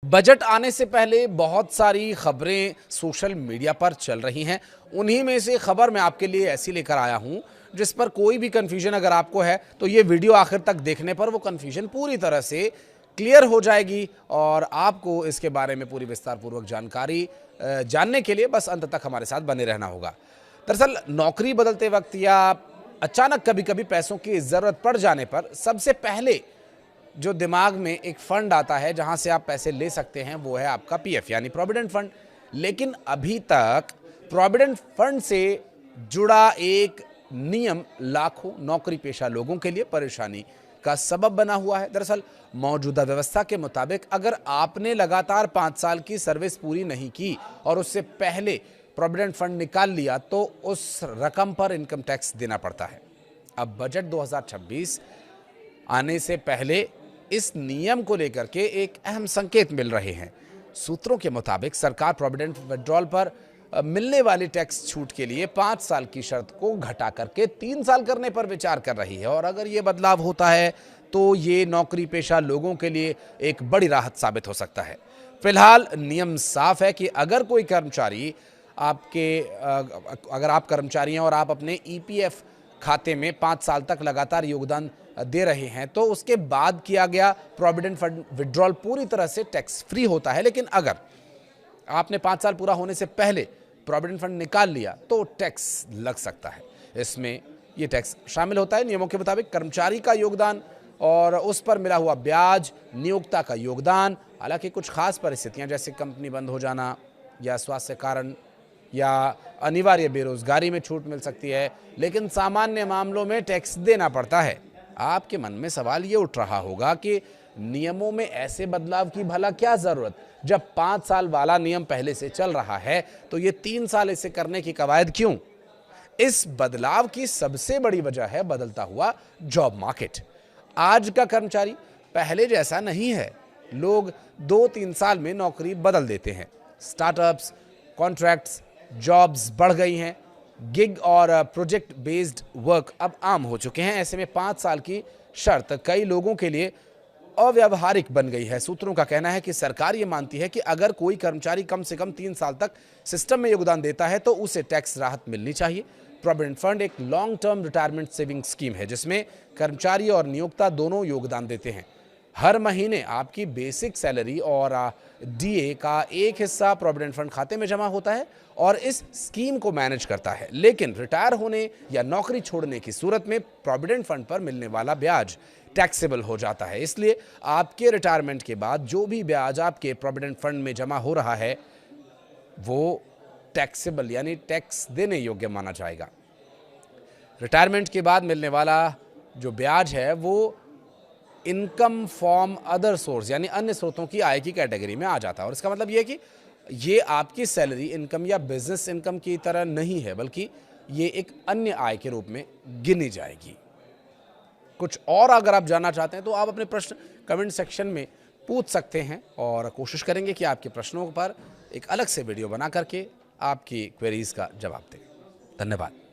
Budget आने से पहले बहुत सारी खबरें सोशल मीडिया पर चल रही हैं। उन्हीं में से खबर मैं आपके लिए ऐसी लेकर आया हूं जिस पर कोई भी कंफ्यूजन अगर आपको है तो ये वीडियो आखिर तक देखने पर वो कंफ्यूजन पूरी तरह से क्लियर हो जाएगी और आपको इसके बारे में पूरी विस्तारपूर्वक जानकारी जानने के लिए बस अंत तक हमारे साथ बने रहना होगा। दरअसल नौकरी बदलते वक्त या अचानक कभी कभी पैसों की ज़रूरत पड़ जाने पर सबसे पहले जो दिमाग में एक फंड आता है जहां से आप पैसे ले सकते हैं वो है आपका पीएफ यानी प्रोविडेंट फंड। लेकिन अभी तक प्रोविडेंट फंड से जुड़ा एक नियम लाखों नौकरी पेशा लोगों के लिए परेशानी का सबब बना हुआ है। दरअसल मौजूदा व्यवस्था के मुताबिक अगर आपने लगातार 5 साल की सर्विस पूरी नहीं की और उससे पहले प्रोविडेंट फंड निकाल लिया तो उस रकम पर इनकम टैक्स देना पड़ता है। अब बजट 2026 आने से पहले इस नियम को लेकर के एक अहम संकेत मिल रहे हैं। सूत्रों के मुताबिक सरकार प्रोविडेंट विड्रॉल पर मिलने वाली टैक्स छूट के लिए 5 साल की शर्त को घटा करके 3 साल करने पर विचार कर रही है और अगर ये बदलाव होता है तो ये नौकरी पेशा लोगों के लिए एक बड़ी राहत साबित हो सकता है। फिलहाल नियम साफ है कि अगर कोई कर्मचारी अगर आप कर्मचारी हैं और आप अपने ईपीएफ खाते में 5 साल तक लगातार योगदान दे रहे हैं तो उसके बाद किया गया प्रोविडेंट फंड विड्रॉल पूरी तरह से टैक्स फ्री होता है। लेकिन अगर आपने 5 साल पूरा होने से पहले प्रोविडेंट फंड निकाल लिया तो टैक्स लग सकता है। इसमें यह टैक्स शामिल होता है नियमों के मुताबिक कर्मचारी का योगदान और उस पर मिला हुआ ब्याज, नियोक्ता का योगदान। हालांकि कुछ खास परिस्थितियां जैसे कंपनी बंद हो जाना या स्वास्थ्य कारण या अनिवार्य बेरोजगारी में छूट मिल सकती है, लेकिन सामान्य मामलों में टैक्स देना पड़ता है। आपके मन में सवाल ये उठ रहा होगा कि नियमों में ऐसे बदलाव की भला क्या जरूरत, जब 5 साल वाला नियम पहले से चल रहा है तो ये 3 साल इसे करने की कवायद क्यों? इस बदलाव की सबसे बड़ी वजह है बदलता हुआ जॉब मार्केट। आज का कर्मचारी पहले जैसा नहीं है। लोग 2-3 साल में नौकरी बदल देते हैं। स्टार्टअप्स, कॉन्ट्रैक्ट्स, जॉब्स बढ़ गई हैं। गिग और प्रोजेक्ट बेस्ड वर्क अब आम हो चुके हैं। ऐसे में 5 साल की शर्त कई लोगों के लिए अव्यावहारिक बन गई है। सूत्रों का कहना है कि सरकार ये मानती है कि अगर कोई कर्मचारी कम से कम 3 साल तक सिस्टम में योगदान देता है तो उसे टैक्स राहत मिलनी चाहिए। प्रोविडेंट फंड एक long term retirement saving scheme है जिसमें कर्मचारी और नियोक्ता दोनों योगदान देते हैं। हर महीने आपकी बेसिक सैलरी और डीए का एक हिस्सा प्रोविडेंट फंड खाते में जमा होता है और इस स्कीम को मैनेज करता है। लेकिन रिटायर होने या नौकरी छोड़ने की सूरत में प्रोविडेंट फंड पर मिलने वाला ब्याज टैक्सेबल हो जाता है। इसलिए आपके रिटायरमेंट के बाद जो भी ब्याज आपके प्रोविडेंट फंड में जमा हो रहा है वो टैक्सेबल यानी टैक्स देने योग्य माना जाएगा। रिटायरमेंट के बाद मिलने वाला जो ब्याज है वो इनकम फ्रॉम अदर सोर्स यानी अन्य स्रोतों की आय की कैटेगरी में आ जाता है और इसका मतलब ये है कि ये आपकी सैलरी इनकम या बिजनेस इनकम की तरह नहीं है, बल्कि ये एक अन्य आय के रूप में गिनी जाएगी। कुछ और अगर आप जानना चाहते हैं तो आप अपने प्रश्न कमेंट सेक्शन में पूछ सकते हैं और कोशिश करेंगे कि आपके प्रश्नों पर एक अलग से वीडियो बना करके आपकी क्वेरीज का जवाब दें। धन्यवाद।